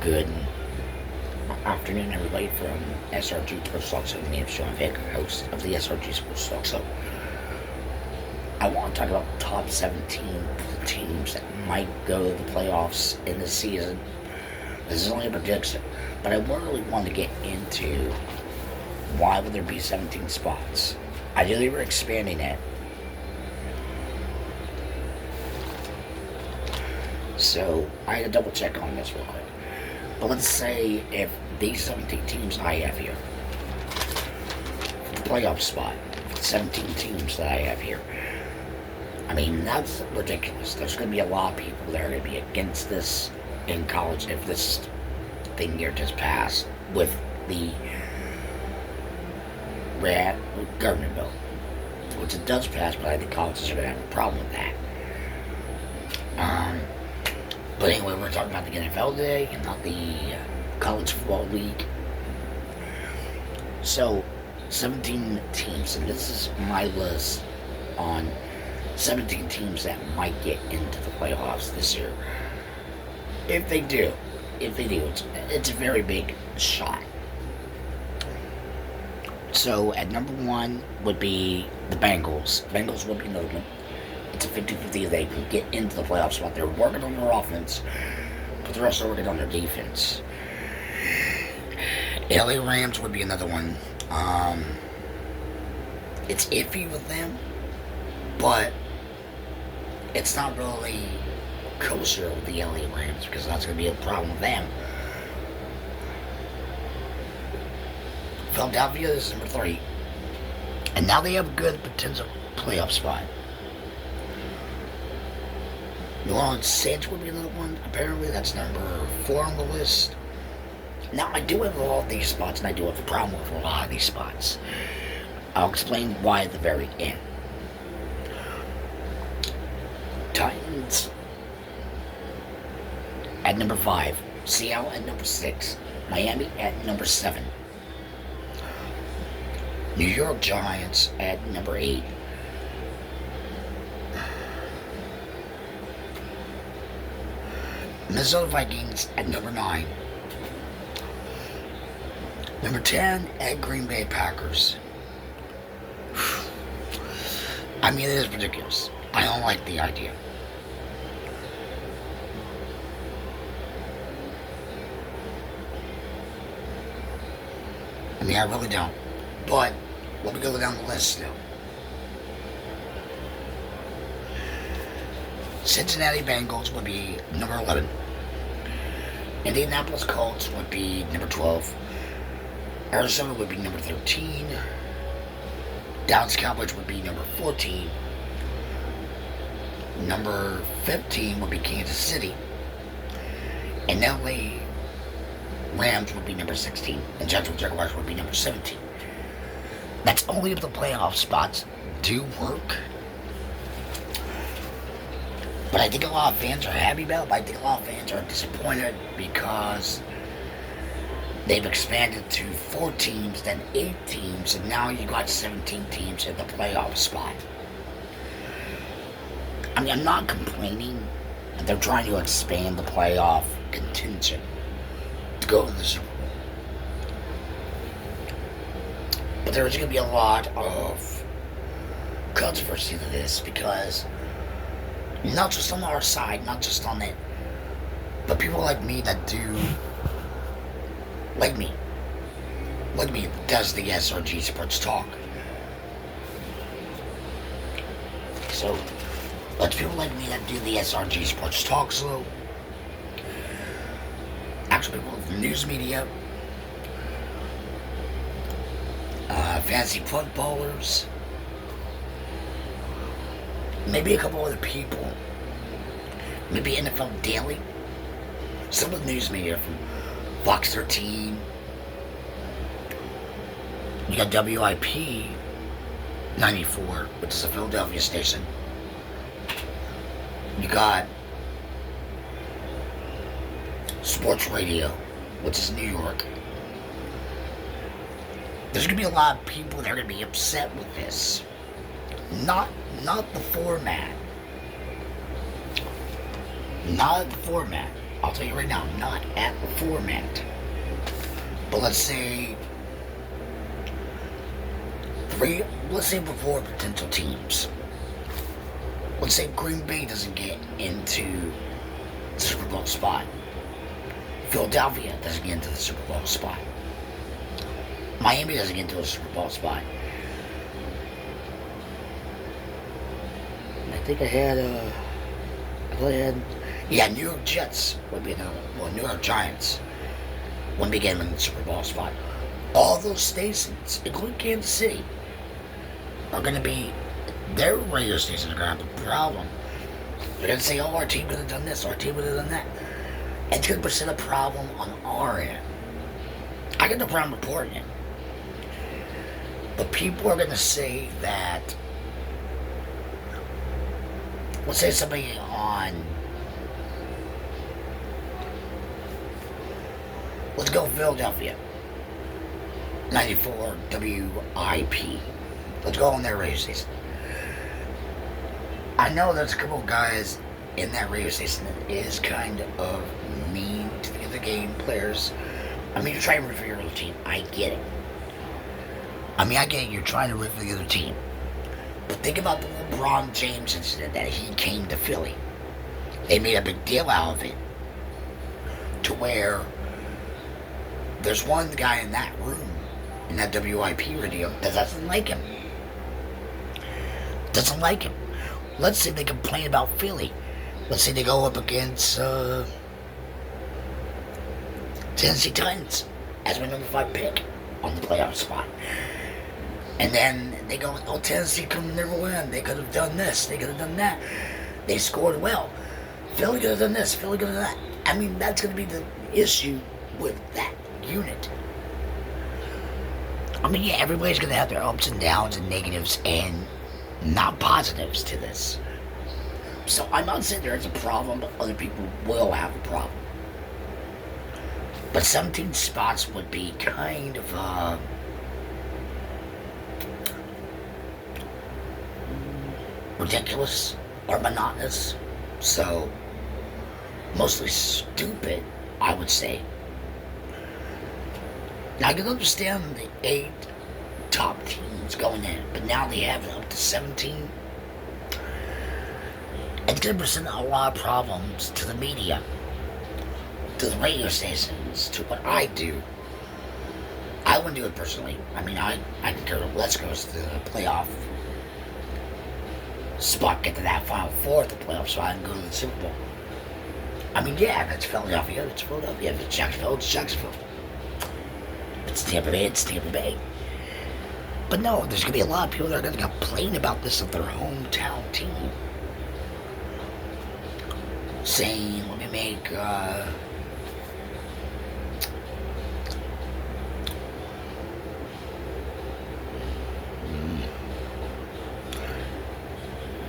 Good afternoon, everybody, from SRG Sports Talk. So, my name is Sean Vick, host of the SRG Sports Talk. So, I want to talk about the top 17 teams that might go to the playoffs in this season. This is only a prediction, but I really want to get into why would there be 17 spots. I knew they were expanding it. So, I had to double check on this real quick. But let's say if these 17 teams I have here, the playoff spot, 17 teams that I have here, I mean, that's ridiculous. There's going to be a lot of people that are going to be against this in college if this thing here just passed with the government bill. Which it does pass, but I think colleges are going to have a problem with that. But anyway, we're talking about the NFL today and not the College Football League. So, 17 teams, and this is my list on 17 teams that might get into the playoffs this year. If they do, it's a very big shot. So, at number one would be the Bengals. Bengals would be another one. It's a 50-50 they can get into the playoff spot. They're working on their offense, but the rest are working on their defense. LA Rams would be another one. It's iffy with them, but it's not really kosher with the LA Rams because that's going to be a problem with them. Philadelphia is number 3, and now they have a good potential playoff spot. New Orleans Saints would be another one. Apparently, that's number 4 on the list. Now, I do have all of these spots, and I do have a problem with a lot of these spots. I'll explain why at the very end. Titans at number 5. Seattle at number 6. Miami at number 7. New York Giants at number 8. Minnesota Vikings at number 9. Number 10 at Green Bay Packers. I mean, it is ridiculous. I don't like the idea. I mean, I really don't. But, let me go down the list still. Cincinnati Bengals would be number 11. Indianapolis Colts would be number 12. Arizona would be number 13. Dallas Cowboys would be number 14. Number 15 would be Kansas City. And LA Rams would be number 16. And Jacksonville Jaguars would be number 17. That's only if the playoff spots do work. But I think a lot of fans are happy about it, but I think a lot of fans are disappointed because they've expanded to 4 teams, then 8 teams, and now you got 17 teams in the playoff spot. I mean, I'm not complaining that they're trying to expand the playoff contingent to go to the Super Bowl. But there's going to be a lot of controversy to this because not just on our side, not just on it, but people like me that do, like me, does the SRG Sports Talk. So, lots of people like me that do the SRG Sports Talk, so, actual people with news media, fantasy footballers, maybe a couple other people. Maybe NFL Daily. Some of the news media from Fox 13. You got WIP 94, which is a Philadelphia station. You got Sports Radio, which is New York. There's going to be a lot of people that are going to be upset with this. Not the format. Not the format. I'll tell you right now, not at the format. But let's say before potential teams. Let's say Green Bay doesn't get into the Super Bowl spot. Philadelphia doesn't get into the Super Bowl spot. Miami doesn't get into a Super Bowl spot. And I think I had New York Jets would be another one. New York Giants wouldn't be getting in the Super Bowl spot. All those stations, including Kansas City, are going to be, their radio stations are going to have a problem. They're going to say, oh, our team could have done this, our team would have done that. It's going to present a problem on our end. I got no problem reporting it. But people are going to say that, let's say somebody on, let's go Philadelphia, 94 WIP. Let's go on their radio station. I know there's a couple of guys in that radio station that is kind of mean to the other game players. I mean, you're trying to root for your other team. I get it. You're trying to root for the other team. But think about the LeBron James incident that he came to Philly. They made a big deal out of it. To where there's one guy in that room, in that WIP radio, that doesn't like him. Doesn't like him. Let's say they complain about Philly. Let's say they go up against Tennessee Titans as my number 5 pick on the playoff spot. And then they go, oh, Tennessee could never win. They could have done this. They could have done that. They scored well. Philly could have done this. Philly could have done that. I mean, that's going to be the issue with that unit. I mean, yeah, everybody's going to have their ups and downs and negatives and not positives to this. So I'm not saying there is a problem, but other people will have a problem. But 17 spots would be kind of ridiculous or monotonous. So mostly stupid, I would say. Now I can understand the 8 top teams going in, but now they have it up to 17. It's going to present a lot of problems to the media, to the radio stations, to what I do. I wouldn't do it personally. I mean, I can go to Let's Go to the playoff spot, get to that Final Four at the playoff spot, and go to the Super Bowl. I mean, yeah, if it's Philadelphia, it's Philadelphia. If it's Jacksonville, it's Jacksonville. If it's Tampa Bay, it's Tampa Bay. But no, there's going to be a lot of people that are going to complain about this of their hometown team. Saying, let me make,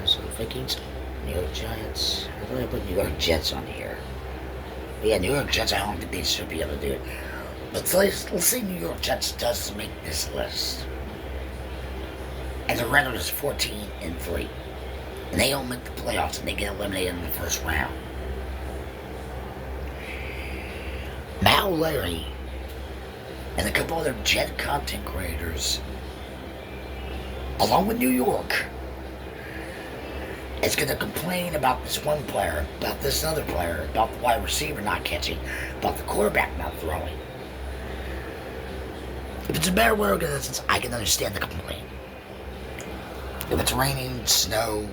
so Vikings, New York Giants. I thought I put New York Jets on here. But yeah, New York Jets, I don't think they should be able to do it. But let's say New York Jets does make this list. And the record is 14-3. And they don't make the playoffs and they get eliminated in the first round. Matt O'Leary and a couple other Jet content creators, along with New York, is going to complain about this one player, about this other player, about the wide receiver not catching, about the quarterback not throwing. If it's a better weather conditions, I can understand the complaint. If it's raining, snow,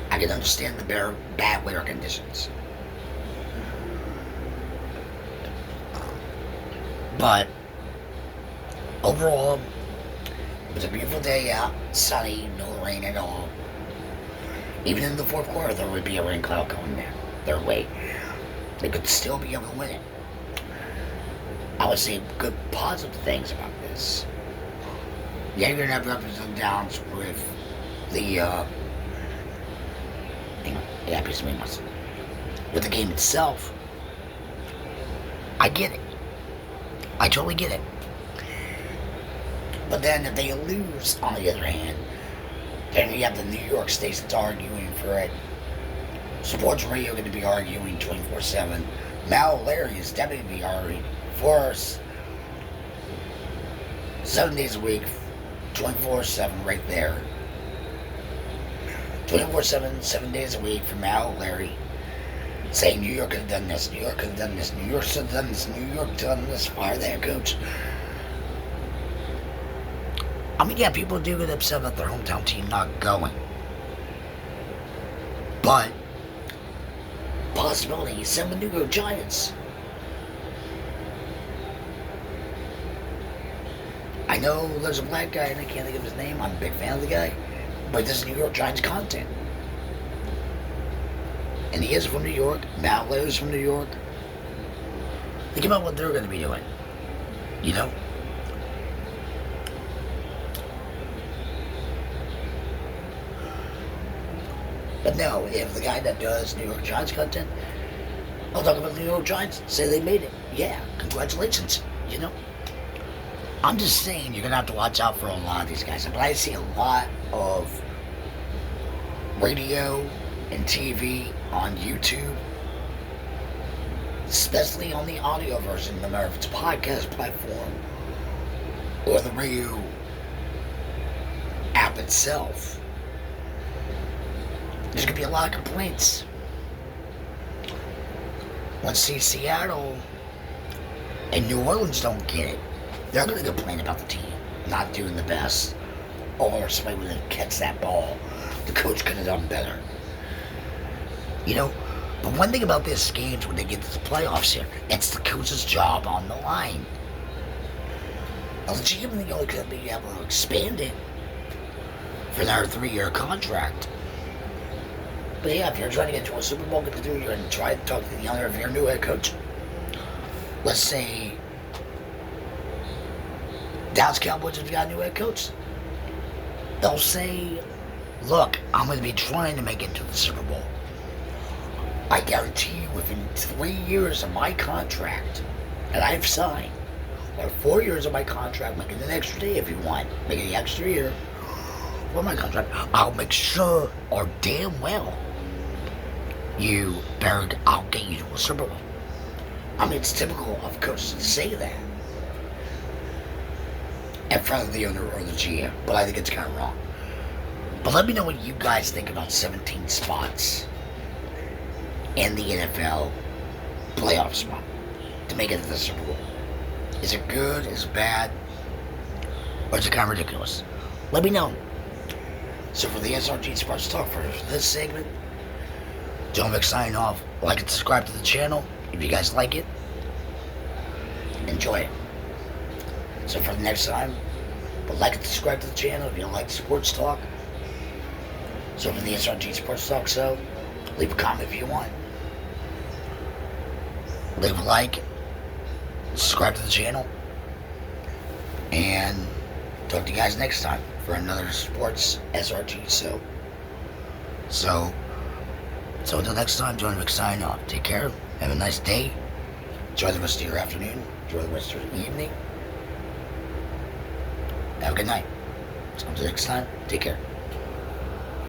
I can understand the bad weather conditions. But overall, it was a beautiful day out, sunny, no rain at all. Even in the fourth quarter, there would be a rain cloud coming their way. They could still be able to win it. I would say good positive things about this. Yeah, you're going to have ups and downs with the, with the game itself. I get it. I totally get it. But then if they lose, on the other hand, then you have the New York stations arguing for it. Sports radio going to be arguing 24/7. Mal Larry is definitely going to be arguing for us 7 days a week, 24/7 right there. 24/7, 7 days a week from Mal Larry, saying New York could have done this, New York could have done this, New York should have done this, New York done this, fire the head coach. I mean, yeah, people do get upset about their hometown team not going. But, possibility, send the New York Giants. I know there's a black guy, and I can't think of his name, I'm a big fan of the guy, but this is New York Giants content. And he is from New York, Matt Larry's from New York. Think about what they're going to be doing, you know? But no, if the guy that does New York Giants content, I'll talk about the New York Giants, say they made it. Yeah, congratulations, you know? I'm just saying you're going to have to watch out for a lot of these guys. But I see a lot of radio and TV on YouTube, especially on the audio version, no matter if it's a podcast platform or the radio app itself. There's going to be a lot of complaints. Once Seattle and New Orleans don't get it, they're going to complain about the team not doing the best, or somebody would have catch that ball. The coach could have done better. You know, but one thing about this games when they get to the playoffs here, it's the coach's job on the line. Now, the GM only could be able to expand it for their 3-year contract. But yeah, if you're trying to get to a Super Bowl, you're going to try to talk to the owner of your new head coach. Let's say Dallas Cowboys have got a new head coach. They'll say, look, I'm going to be trying to make it to the Super Bowl. I guarantee you within 3 years of my contract that I've signed, or 4 years of my contract, make it an extra day if you want, make it the extra year for my contract, I'll make sure, or damn well, I'll get you to a Super Bowl. I mean, it's typical of coaches to say that in front of the owner or the GM, but I think it's kind of wrong. But let me know what you guys think about 17 spots in the NFL playoff spot to make it to the Super Bowl. Is it good? Is it bad? Or is it kind of ridiculous? Let me know. So for the SRG Sports Talk for this segment, John Vic signing off. Like and subscribe to the channel if you guys like it. Enjoy it. So for the next time, like and subscribe to the channel if you don't like sports talk. So for the SRG Sports Talk Show, leave a comment if you want. Leave a like, subscribe to the channel, and talk to you guys next time for another sports SRG show. So until next time, John Vic signing off. Take care. Have a nice day. Enjoy the rest of your afternoon. Enjoy the rest of your evening. Have a good night. So until next time, take care.